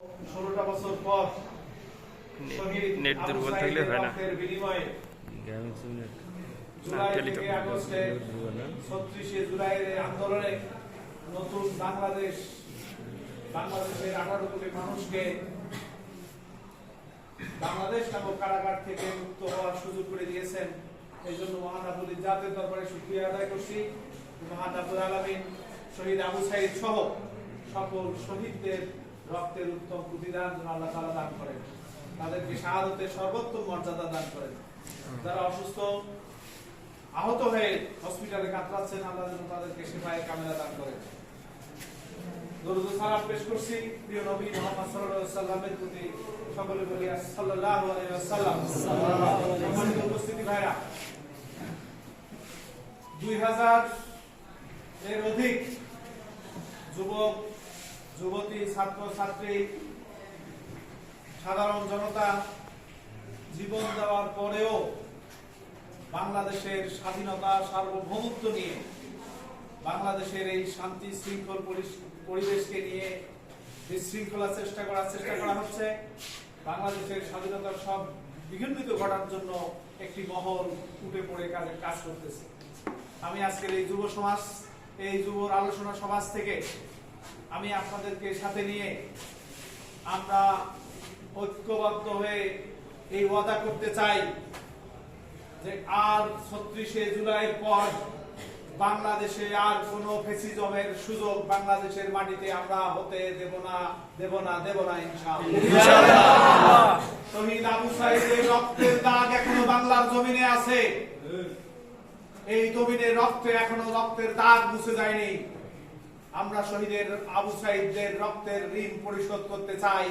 16টা বছর পর নেট দুর্বল থাকলে হয় না। বিনিময়ে জুলাই থেকে আগস্টে 36শে জুলাইয়ের আন্দোলনে নতুন বাংলাদেশের 18 কোটি মানুষকে বাংলাদেশ নামক কারাগার থেকে মুক্ত হওয়ার সুযোগ করে দিয়েছেন। এই জন্য মহান আব্বুল জাতের দরবারে শুকরিয়া আদায় করছি। মহান আব্বুল আলামিন শহীদ আবু সাঈদ সহ সকল শহীদদের রক্তের উত্তম প্রতিদান আল্লাহ তাআলা দান করেন, তাদেরকে শাহাদাতের সর্বোত্তম মর্যাদা দান করেন। যারা অসুস্থ আহত হয়ে হসপিটালে কাতরাচ্ছেন, আল্লাহ যেন তাদেরকে শিফায়ে কামিলা দান করেন। দরুদ ও সালাম পেশ করছি প্রিয় নবী মুহাম্মদ সাল্লাল্লাহু আলাইহি ওয়াসাল্লামের প্রতি। সকলে বলি সাল্লাল্লাহু আলাইহি ওয়াসাল্লাম। সম্মানিত উপস্থিতি ভাইরা, 2000 এর অধিক যুবক যুবতী, ছাত্র ছাত্রী, সাধারণ জনতা জীবন দেওয়ার পরেও বাংলাদেশের স্বাধীনতা সার্বভৌমত্ব নিয়ে, বাংলাদেশের এই শান্তি শৃঙ্খল পরিবেশকে নিয়ে বিশৃঙ্খলা চেষ্টা করা হচ্ছে। বাংলাদেশের স্বাধীনতার সব বিঘ্নিত ঘটার জন্য একটি মহল উঠে পড়ে কাজ করতেছে। আমি আজকের এই যুব সমাজ, এই যুব আলোচনা সমাজ থেকে আমি আপনাদেরকে সাথে নিয়ে আমরা ঐক্যবদ্ধ হয়ে এই ওয়াদা করতে চাই যে আর 36শে জুলাইয়ের পর বাংলাদেশে আর কোনো ফ্যাসিজমের সুযোগ বাংলাদেশের মাটিতে আমরা হতে দেব না ইনশাআল্লাহ। শহীদ আবু সাঈদের রক্তের দাগ এখনো বাংলার জমিনে আছে। এই জমিনের রক্তে এখনো রক্তের দাগ মুছে যায়নি। আমরা শহীদের আবু সাঈদের রক্তের ঋণ পরিশোধ করতে চাই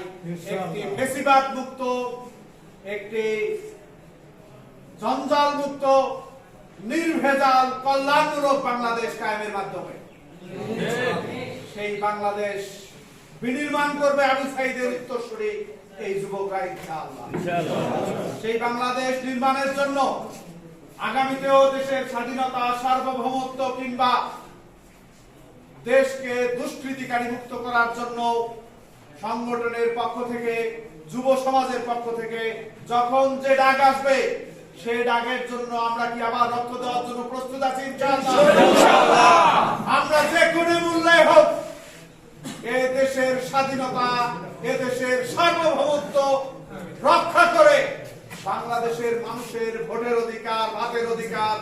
একটি ফ্যাসিবাদ মুক্ত, একটি জঞ্জাল মুক্ত, নির্ভেজাল কল্যাণমূলক বাংলাদেশ কায়েমের মাধ্যমে। সেই বাংলাদেশ বিনির্মাণ করবে আবু সাঈদের উত্তরসূরি এই যুবকরা ইনশাআল্লাহ। সেই বাংলাদেশ নির্মাণের জন্য আগামীতেও দেশের স্বাধীনতা, সার্বভৌমত্ব কিংবা দেশকে দুষ্কৃতিকারী মুক্ত করার জন্য সংগঠনের পক্ষ থেকে, যুব সমাজের পক্ষ থেকে যখন যে ডাক আসবে, সেই ডাকের জন্য আমরা কি আবার রক্ত দেওয়ার জন্য প্রস্তুত আছি ইনশাআল্লাহ। আমরা যে কোনো মূল্যে হোক এই দেশের স্বাধীনতা, এ দেশের সার্বভৌমত্ব রক্ষা করে বাংলাদেশের মানুষের ভোটের অধিকার, ভাতের অধিকার,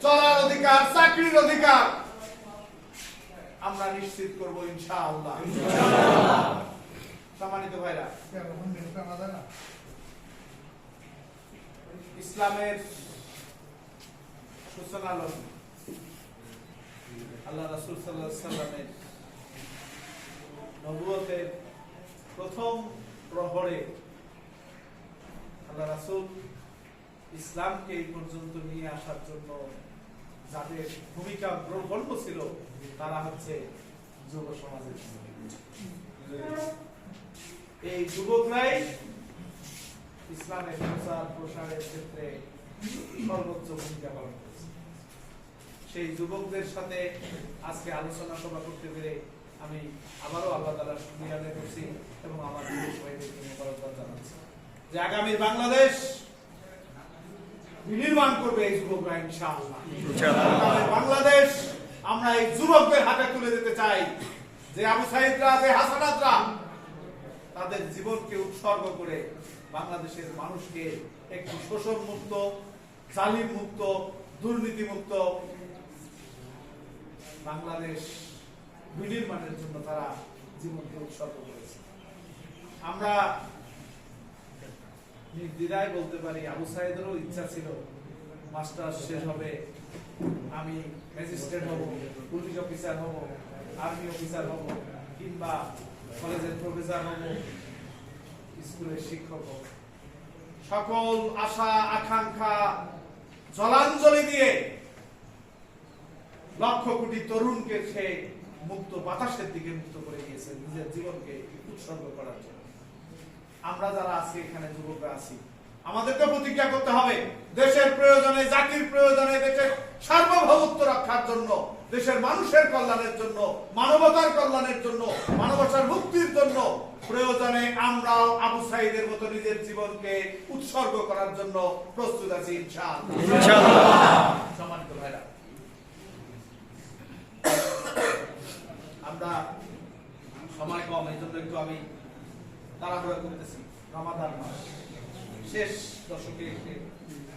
চলার অধিকার, চাকরির অধিকার আমরা নিশ্চিত করব ইনশাআল্লাহ। সম্মানিত ভাইরা, ইসলামের সূচনা লগ্ন আল্লাহ রাসূল সাল্লাল্লাহু আলাইহি ওয়াসাল্লামের নবুয়তের প্রথম প্রহরে আল্লাহ রাসূল ইসলামকে এই পর্যন্ত নিয়ে আসার জন্য যাদের ভূমিকা গ্রহণ ছিল তারা হচ্ছে যুব সমাজের। এই যুবকরাই ইসলামের প্রচার প্রসারের ক্ষেত্রে সর্বোচ্চ ভূমিকা পালন করেছে। সেই যুবকদের সাথে আজকে আলোচনা সভা করতে পেরে আমি আবারও আল্লাহ তাআলার শুকরিয়া আদায় করছি এবং আমার যুব ভাইদেরকে মোবারকবাদ জানাচ্ছি যে আগামী বাংলাদেশ বিনির্মাণ করবে এই যুবকরা ইনশাআল্লাহ। বাংলাদেশ আমরা এই যুবকদের হাতে তুলে দিতে চাই যে আবু সাঈদরা, যে হাসানাতরা তাদের জীবনকে উৎসর্গ করে বাংলাদেশের মানুষকে একটি শোষণ মুক্ত, জালিম মুক্ত, দুর্নীতি মুক্ত বাংলাদেশ বিনির্মাণের জন্য তারা জীবনকে উৎসর্গ করেছে। আমরা নির্দ্বিধায় বলতে পারি আবু সাঈদেরও ইচ্ছা ছিল মাস্টার্স শেষ হবে, আমি ম্যাজিস্ট্রেট হব, পুলিশ অফিসার হব, আর্মি অফিসার হব, কিংবা কলেজের প্রফেসর হব, স্কুলের শিক্ষক হব। সকল আশা আকাঙ্ক্ষা জলাঞ্জলি দিয়ে লক্ষ কোটি তরুণকে সে মুক্ত বাতাসের দিকে মুক্ত করে দিয়েছেন নিজের জীবনকে উৎসর্গ করার জন্য। আমরা যারা আছি এখানে যুবকরা আছি, আমাদেরকে প্রতিজ্ঞা করতে হবে দেশের প্রয়োজনে, জাতির প্রয়োজনে, দেশের সার্বভৌমত্ব রক্ষার জন্য, দেশের মানুষের কল্যাণের জন্য, মানবতার কল্যাণের জন্য, মানবতার মুক্তির জন্য প্রয়োজনে আমরাও আবু সাইদের মতো নিজের জীবনকে উৎসর্গ করার জন্য প্রস্তুত আছি ইনশাআল্লাহ। সম্মানিত ভাইরা, আমরা সময় কম, এই জন্য একটু আমি তাড়াহুড়া করতেছি। রমাদান মাস শেষ দশকে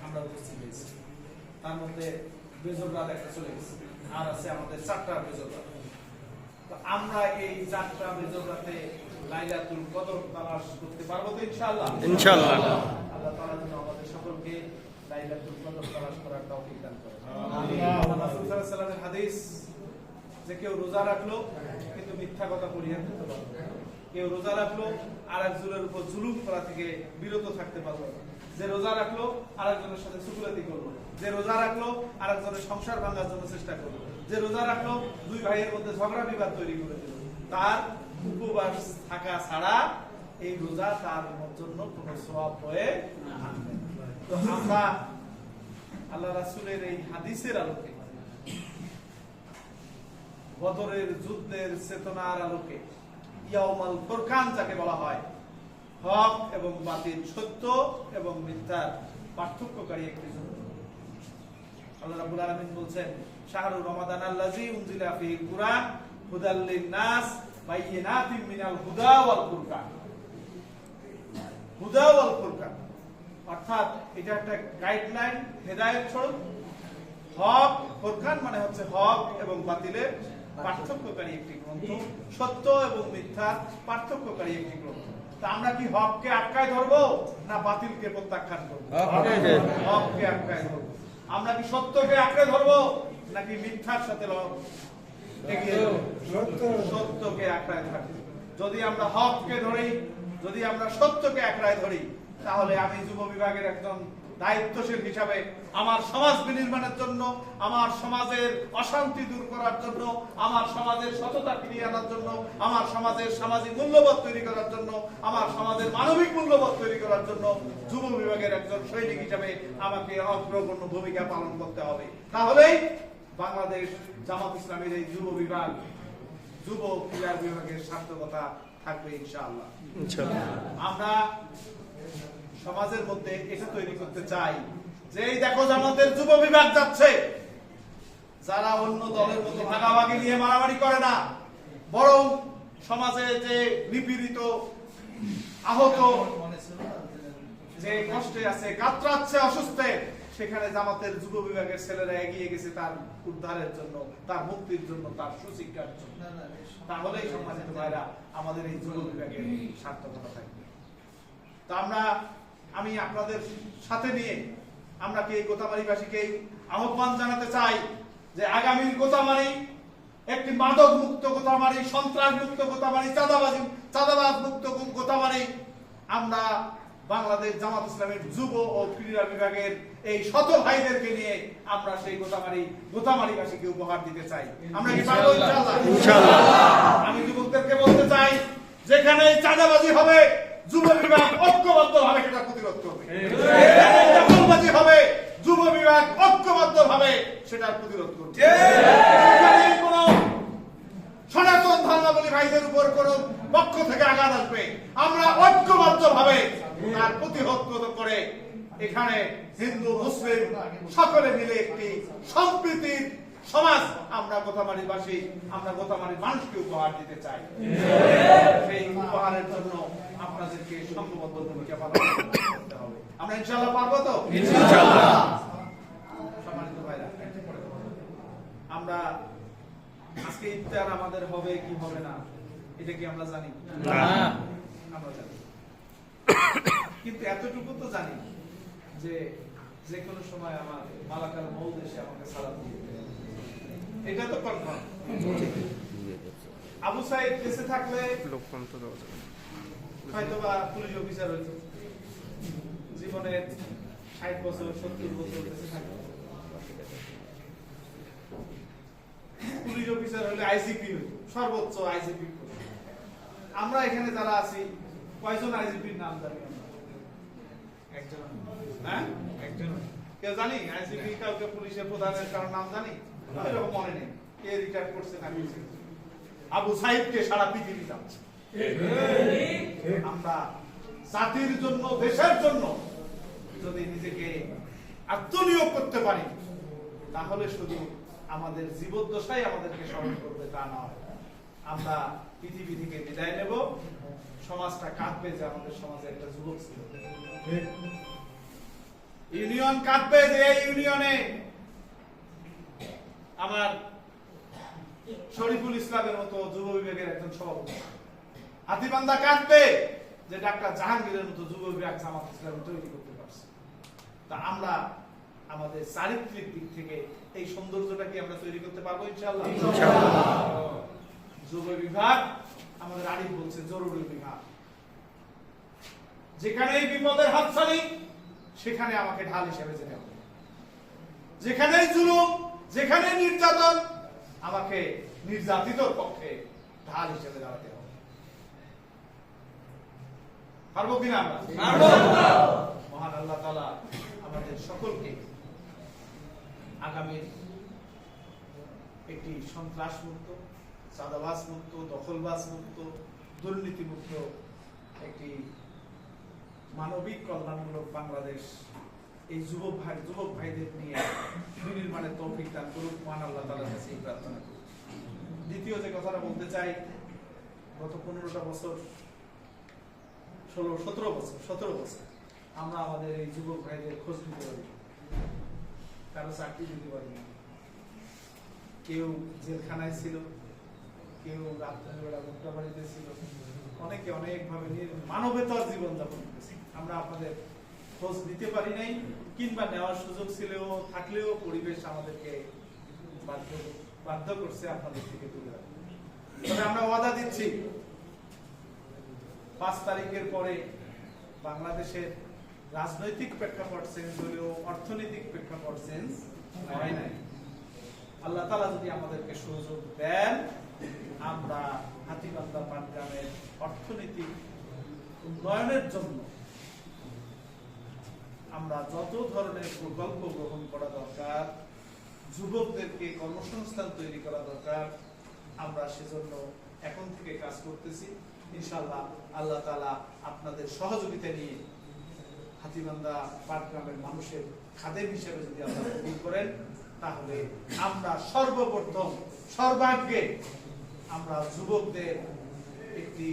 আমরা উপস্থিত হয়েছি, তার মধ্যে বেজর রাত একটা চলে গেছে, আর আছে আমাদের 4টা বেজর রাত। তো আমরা এই 4টা বেজর রাতে লাইলাতুল কদর তালাশ করতে পারবো তো ইনশাআল্লাহ? ইনশাআল্লাহ। আল্লাহ তাআলা যেন আমাদের সকলকে লাইলাতুল কদর তালাশ করার তৌফিক দান করেন। আমিন। রাসূল সাল্লাল্লাহু আলাইহি ওয়াসাল্লামের হাদিস যে কেউ রোজা রাখলো কিন্তু মিথ্যা কথা পরিহার করতে পারলো না, কেউ রোজা রাখলো আর একজনের উপর জুলুম করা থেকে বিরত থাকতে পারলো না, যে রোজা রাখলো আর একজনের সাথে সুকুলাতি করলো, যে রোজা রাখলো আর একজনের সংসার ভাঙার জন্য চেষ্টা করলো, যে রোজা রাখলো দুই ভাইয়ের মধ্যে ঝগড়া বিবাদ তৈরি করে দিল, তার উপবাস থাকা ছাড়া এই রোজা তার জন্য কোনো সওয়াব হয়ে আনবে না। তো আমরা আল্লাহ রাসূলের এই হাদিসের আলোকে, বদরের যুদ্ধের চেতনার আলোকে, ইয়াউমাল ফুরকান যাকে বলা হয়, হক এবং বাতিল, সত্য এবং মিথ্যার পার্থক্যকারী একটি যুদ্ধ। আল্লাহ রাব্বুল আলামিন বলছেন, শাহরুর রমাদান আল্লাযী উনজিলা ফীহিল কুরআন হুদাল লিন-নাস বাইয়িনাতিন মিনাল হুদা ওয়াল ফুরকান। হুদা ওয়াল ফুরকান অর্থাৎ এটা একটা গাইডলাইন, হেদায়েত স্বরূপ। হক, ফুরকান মানে হচ্ছে হক এবং বাতিলের পার্থক্যকারী একটি গ্রন্থ, সত্য এবং মিথ্যা পার্থক্যকারী একটি গ্রন্থ। তা আমরা কি হককে আটকায় ধরবো না বাতিলকে প্রত্যাখ্যান করবো? হককে আটকায় ধরবো। আমরা কি সত্যকে আঁকড়ে ধরবো নাকি মিথ্যার সাথে এগিয়ে যাবো? সত্যকে আঁকড়ায় থাকবো। যদি আমরা হককে ধরি, যদি আমরা সত্যকে আঁকড়ায় ধরি, তাহলে আমি যুব বিভাগের একজন দায়িত্বশীল হিসাবে আমার সমাজ বিনির্মাণের জন্য, আমার সমাজের অশান্তি দূর করার জন্য, আমার সমাজের সততা ফিরিয়ে আনার জন্য, আমার সমাজের সামাজিক মূল্যবোধ তৈরি করার জন্য, আমার সমাজের মানবিক মূল্যবোধ তৈরি করার জন্য যুব বিভাগের একজন সৈনিক হিসাবে আমাকে অগ্রগণ্য ভূমিকা পালন করতে হবে। তাহলেই বাংলাদেশ জামাত ইসলামের এই যুব বিভাগ, যুব ক্রীড়া বিভাগের সার্থকতা থাকবে ইনশাআল্লাহ। আমরা সমাজের মধ্যে এটা তৈরি করতে চাই যে এই দেখো জামাতের যুব বিভাগ যাচ্ছে, যারা অন্য দলের মতো ভাগাভাগি নিয়ে মারামারি করে না, বরং সমাজে যে নিপীড়িত, আহত, যে কষ্টে আছে, কাতরাচ্ছে, অসুস্থে, সেখানে জামাতের যুব বিভাগের ছেলেরা এগিয়ে গেছে তার উদ্ধারের জন্য, তার মুক্তির জন্য, তার সুশিক্ষার জন্য। তাহলেই সম্মানিত ভাইরা আমাদের এই যুব বিভাগের সার্থকতা থাকবে। তো আমি আপনাদের সাথে নিয়ে আমরা কি এই গোতামারীবাসীকে আহ্বান জানাতে চাই যে আগামীর গোতামারী একটি মাদক মুক্ত গোতামারী, সন্ত্রাস মুক্ত গোতামারী, চাঁদাবাজ মুক্ত গোতামারী। আমরা বাংলাদেশ জামাত ইসলামের যুব ও ক্রীড়া বিভাগের এই শত ভাইদেরকে নিয়ে আমরা সেই গোতামারীবাসীকে উপহার দিতে চাই। আমরা কি পারবো ইনশাআল্লাহ? আমি যুবকদেরকে বলতে চাই, যেখানে চাঁদাবাজি হবে যুব বিভাগ ঐক্যবদ্ধভাবে সেটা প্রতিরোধ করবে, দখলবাজি হবে যুব বিভাগ ঐক্যবদ্ধভাবে সেটার প্রতিরোধ করবে। কোন সনাতন ধর্মাবলী ভাইদের উপর কোন পক্ষ থেকে আঘাত আসবে, আমরা ঐক্যবদ্ধভাবে তার প্রতিহত করে এখানে হিন্দু মুসলিম সকলে মিলে একটি সম্প্রীতির সমাজ আমরা গোতামারীবাসী, আমরা গোতামারীর মানুষকে উপহার দিতে চাই। সেই উপহারের জন্য আপনাদেরকে সংঘবদ্ধ ভূমিকা পালন করতে হবে। আমরা ইনশাআল্লাহ পারবো তো? ইনশাআল্লাহ। সম্মানিত ভাইরা, আমরা আজকে ইফতার আমাদের হবে কি হবে না এটা কি আমরা জানি না? আমরা জানি, কিন্তু এতটুকু তো জানি যে কোনো সময় আমার মালাকাল মউদ এসে আমাকে সালাম দিয়ে দেবে, এটা তো কনফার্ম। আবু সাইদ বেঁচে থাকলে হয়তোবা পুলিশ অফিসার হইতো, জীবনের 60 বছর 70 বছর বেঁচে থাকতো, পুলিশ অফিসার হলে আইজিপি হইতো, সর্বোচ্চ আইজিপি। আমরা এখানে যারা আছি কয়জন আইজিপির নাম জানি? একজন। হ্যাঁ, একজন। কেউ জানি আইজিপি কাউকে পুলিশের প্রধানের কারো নাম জানি? এরকম মনে নেই কে রিটায়ার করছে না করছে। আবু সাইদকে সারা পৃথিবী জানছে, আমরা জাতির জন্য, দেশের জন্য যদি নিজেকে আত্মনিয়োগ করতে পারি, তাহলে শুধু আমাদের জীবদ্দশাই আমাদেরকে স্মরণ করবে তা নয়। আমরা পৃথিবী থেকে বিদায় নেব, সমাজটা কাঁদবে যে আমাদের সমাজে একটা যুবক ছিল। ইউনিয়ন কাঁদবে যে এই ইউনিয়নে আমার শরীফুল ইসলামের মতো যুব বিভাগের একজন সভাপতি। হাতীবান্ধা কাঁদবে যে ডাক্তার জাহাঙ্গীরের মতো যুব বিভাগ জামাত ইসলাম তৈরি করতে পারছে। তা আমরা আমাদের চারিত্রিক দিক থেকে এই সৌন্দর্যটা কি আমরা তৈরি করতে পারবো ইনশাআল্লাহ? যুব বিভাগ আমাদের আরিফ বলছে জরুরি বিভাগ। যেখানেই বিপদের হাতছানি সেখানে আমাকে ঢাল হিসেবে যেতে হবে। যেখানেই জুলুম, যেখানে নির্যাতন, আমাকে নির্যাতিতর পক্ষে ঢাল হিসেবে দাঁড়াতে হবে। পারবো কিনা আমরা? মহান আল্লাহ তাআলা আমাদের সকলকে আগামী একটি সন্ত্রাস মুক্ত, চাঁদাবাজ মুক্ত, দখলবাজ মুক্ত, দুর্নীতি মুক্ত একটি মানবিক কল্যাণমূলক বাংলাদেশ এই যুবক ভাইদের নিয়ে বিনির্মাণের তৌফিক দান করুক। মহান আল্লাহ তাআলার কাছে এই প্রার্থনা করি। দ্বিতীয় যে কথাটা বলতে চাই, গত 15টা বছর, 17 বছর আমরা আমাদের এই যুবক ভাইদের খোঁজ নিতে পারি, কারো চাকরি দিতে পারি না। কেউ জেলখানায় ছিল, কেউ রাত্রিবেলা মুক্তা বাড়িতে ছিল, অনেকে অনেকভাবে মানবেতর জীবন যাপন করেছে। আমরা আপনাদের খোঁজ নিতে পারি নাই, কিংবা নেওয়ার সুযোগ ছিলেও থাকলেও পরিবেশ আমাদেরকে বাধ্য করছে আপনাদের থেকে দূরে রাখতে। তবে আমরা ওয়াদা দিচ্ছি 5 তারিখের পরে বাংলাদেশের রাজনৈতিক প্রেক্ষাপট চেঞ্জ হলেও অর্থনৈতিক প্রেক্ষাপট চেঞ্জ হয় নাই। আল্লাহ তাআলা যদি আমাদেরকে সুযোগ দেন, আমরা হাতীবান্ধা পাটগ্রামের অর্থনৈতিক উন্নয়নের জন্য আমরা যত ধরনের প্রকল্প গ্রহণ করা দরকার, যুবকদেরকে কর্মসংস্থান তৈরি করা দরকার, আমরা সেজন্য এখন থেকে কাজ করতেছি। ইনশাআল্লাহ আল্লাহ তাআলা আপনাদের সহযোগিতা নিয়ে হাতীবান্ধা পাটগ্রামের মানুষের খাদেম হিসেবে যদি আল্লাহ কবুল করেন, তাহলে আমরা সর্বপ্রথম সর্বাগ্রে আমরা যুবকদের একটি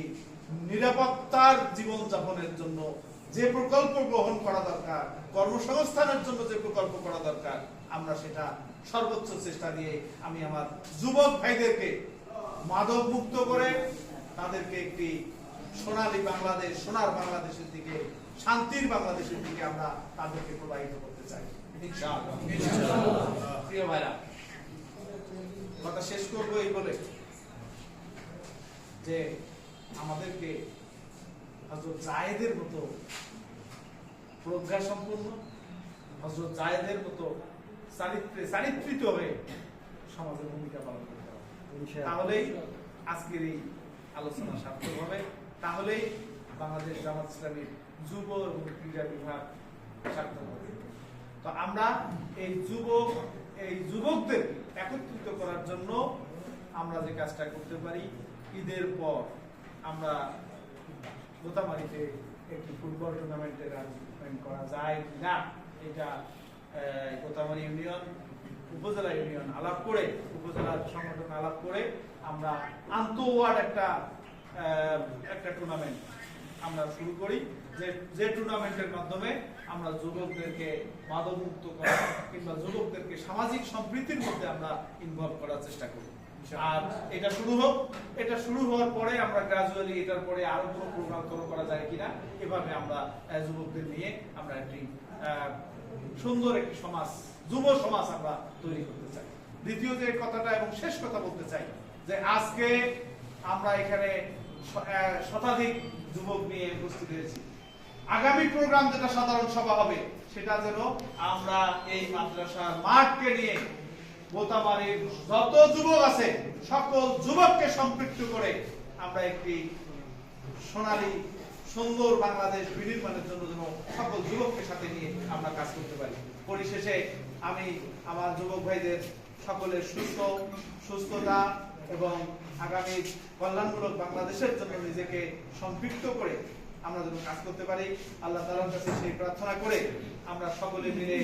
নিরাপত্তার জীবন যাপনের জন্য যে প্রকল্প গ্রহণ করা দরকার, কর্মসংস্থানের জন্য যে প্রকল্প করা দরকার, আমরা সেটা সর্বোচ্চ চেষ্টা দিয়ে আমি আমার যুবক ভাইদেরকে মাদক মুক্ত করে তাদেরকে একটি সোনালী বাংলাদেশ, সোনার বাংলাদেশের দিকে, শান্তির বাংলাদেশের দিকে আমরা তাদেরকে প্রবাহিত করতে চাই ইনশাআল্লাহ। প্রিয় ভাইরা, কথা শেষ করবো এই বলে যে আমাদেরকে হযরত জায়েদের মতো প্রজ্ঞা সম্পন্ন, হযরত জায়েদের মতো চারিত্রিত হয়ে সমাজের ভূমিকা পালন করতে হবে। তাহলেই আজকের এই আলোচনা সার্থক হবে, তাহলেই বাংলাদেশ জামাত ইসলামীর যুব এবং ক্রীড়া বিভাগ সার্থক হবে। তো আমরা এই যুবকদের একত্রিত করার জন্য আমরা যে কাজটা করতে পারি, ঈদের পর আমরা গোতামারিতে একটি ফুটবল টুর্নামেন্টের আয়োজন করা যায় কিনা, এটা গোতামারি ইউনিয়ন, উপজেলা ইউনিয়ন আলাপ করে, উপজেলার সংগঠন আলাপ করে আমরা আন্তঃওয়ার্ড একটা টুর্নামেন্ট আমরা শুরু করি, যে টুর্নামেন্টের মাধ্যমে আমরা যুবকদেরকে মাদকমুক্ত করা কিংবা যুবকদেরকে সামাজিক সম্প্রীতির মধ্যে আমরা ইনভলভ করার চেষ্টা করি। আর এটা শুরু হোক, এটা শুরু হওয়ার পরে আমরা গ্রাজুয়ালি এটার পরে আরো কোনো প্রোগ্রাম করা যায় কিনা, এভাবে আমরা যুবকদের নিয়ে আমরা একটি সুন্দর একটি সমাজ, যুব সমাজ আমরা তৈরি করতে চাই। দ্বিতীয় যে কথাটা এবং শেষ কথা বলতে চাই, যে আজকে আমরা এখানে শতাধিক যুবক নিয়ে উপস্থিত হয়েছি। আগামী প্রোগ্রাম যেটা সাধারণ সভা হবে, সেটা যেন আমরা এই মাদ্রাসার মাঠকে নিয়ে গোতামারির যত যুবক আছে সকল যুবককে সম্পৃক্ত করে আমরা একটি সোনালী সুন্দর বাংলাদেশ বিনির্মাণের জন্য যেন সকল যুবককে সাথে নিয়ে আমরা কাজ করতে পারি। পরিশেষে আমি আমার যুবক ভাইদের সকলের সুস্থতা এবং আগামী কল্যাণমূলক বাংলাদেশের জন্য নিজেকে সম্পৃক্ত করে আমরা যেন কাজ করতে পারি। আল্লাহ তাআলার কাছে সেই প্রার্থনা করে আমরা সকলে মিলে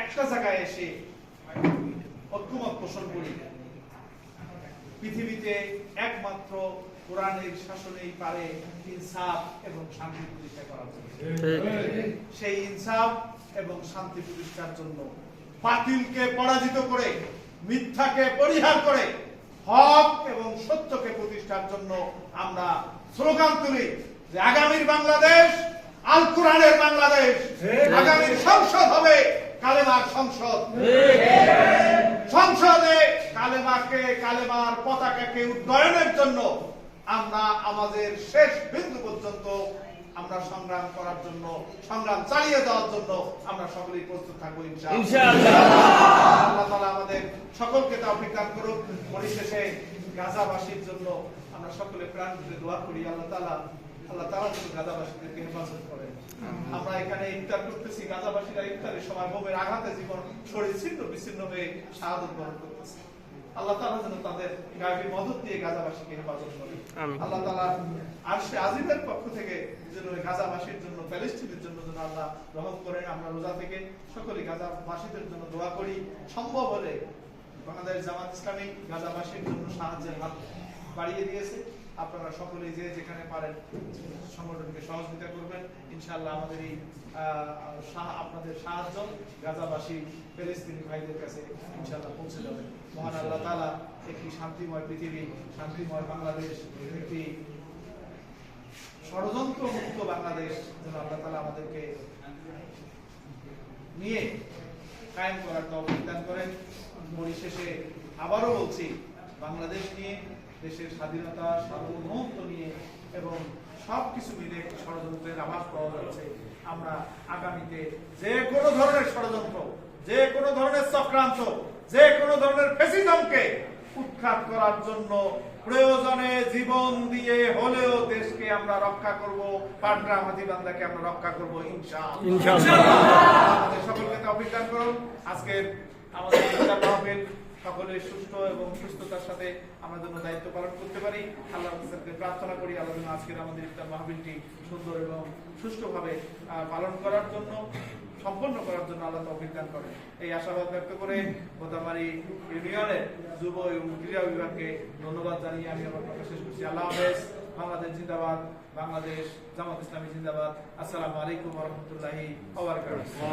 একটা জায়গায় এসে ঐক্যমত পোষণ করি। পৃথিবীতে একমাত্র কোরআনের শাসনেই পারে ইনসাফ এবং শান্তি প্রতিষ্ঠা করার জন্য। সেই ইনসাফ এবং শান্তি প্রতিষ্ঠার জন্য বাতিলকে পরাজিত করে, মিথ্যাকে পরিহার করে, হক এবং সত্যকে প্রতিষ্ঠার জন্য আমরা স্লোগান তুলি যে আগামীর বাংলাদেশ আল কোরআনের বাংলাদেশ, আগামীর সংসদ হবে কালেমার সংসদ। সংসদে কালেমার পতাকাকে উড্ডয়নের জন্য আমরা আমাদের শেষ বিন্দু পর্যন্ত আমরা সংগ্রাম করার জন্য, সংগ্রাম চালিয়ে যাওয়ার জন্য আমরা সকলেই প্রস্তুত থাকবো ইনশাআল্লাহ। আল্লাহ তাআলা আমাদের সকলকে তৌফিক দান করুক। পরিশেষে গাজাবাসীর জন্য আমরা সকলে প্রাণ খুলে দোয়া করি, আল্লাহ তাআলা যেন গাজাবাসীদেরকে হেফাজত করেন। আমরা এখানে ইফতার করতেছি, গাজাবাসীরা ইফতারের সময় বোমের আঘাতে জীবন শরীর ছিন্ন বিচ্ছিন্ন হয়ে শাহাদত বরণ করতেছে। আল্লাহ তাআলা যেন তাদের গায়েবী মদদ দিয়ে গাজাবাসীকে হেফাজত করেন। আল্লাহ তাআলা আরশে আজিমের পক্ষ থেকে যেন গাজাবাসীর জন্য, ফিলিস্তিনের জন্য যেন আল্লাহ রহম করেন। আমরা রোজা থেকে সকলে গাজাবাসীদের জন্য দোয়া করি। সম্ভব হলে বাংলাদেশ জামাত ইসলামী গাজাবাসীর জন্য সাহায্যের হাত বাড়িয়ে দিয়েছে। আপনারা সকলেই যে যেখানে পারেন সংগঠনকে সহযোগিতা করবেন। ইনশাআল্লাহ আমাদের এই আপনাদের সাহায্য গাজাবাসী ফিলিস্তিনি ভাইদের কাছে ইনশাআল্লাহ পৌঁছে যাবে। মহান আল্লাহ তাআলা একটি শান্তিময় পৃথিবী, শান্তিময় বাংলাদেশ, একটি ষড়যন্ত্র মুক্ত বাংলাদেশ যেন আল্লাহ তাআলা আমাদেরকে নিয়ে কায়েম করার তৌফিক দান করেন। পরিশেষে আবারও বলছি, বাংলাদেশ নিয়ে, দেশের স্বাধীনতা, সার্বভৌমত্ব নিয়ে এবং সবকিছু মিলে একটি ষড়যন্ত্রের আভাস পাওয়া যাচ্ছে। আমরা আগামীতে যে কোনো ধরনের ষড়যন্ত্র, যে কোনো ধরনের চক্রান্ত, যে কোনো ধরনের ফ্যাসিজমকে উৎখাত করার জন্য প্রয়োজনে জীবন দিয়ে হলেও দেশকে আমরা রক্ষা করব, পাটগ্রাম হাতীবান্ধাকে আমরা রক্ষা করব ইনশাআল্লাহ। আমাদের সকলকে তৌফিক দান করুন। আজকের আমাদের ইফতার মাহফিল সকলের সুস্থ এবং সুস্থতার সাথে আমরা যেন দায়িত্ব পালন করতে পারি। আল্লাহর কাছে প্রার্থনা করি আল্লাহ যেন আজকের আমাদের ইফতার মাহফিলটি সুন্দর এবং সুষ্ঠুভাবে পালন করার জন্য, সম্পন্ন করার জন্য আল্লাহ তৌফিক দান করেন। এই আশাবাদ ব্যক্ত করে গোদামারি ইউনিয়নের যুব এবং ক্রীড়া বিভাগকে ধন্যবাদ জানিয়ে আমি আমার কথা শেষ করছি। আল্লাহ হাফেজ। বাংলাদেশ জিন্দাবাদ, বাংলাদেশ জামাত ইসলামী জিন্দাবাদ। আসসালামু আলাইকুম ওয়া রাহমাতুল্লাহি ওয়া বারাকাতুহু।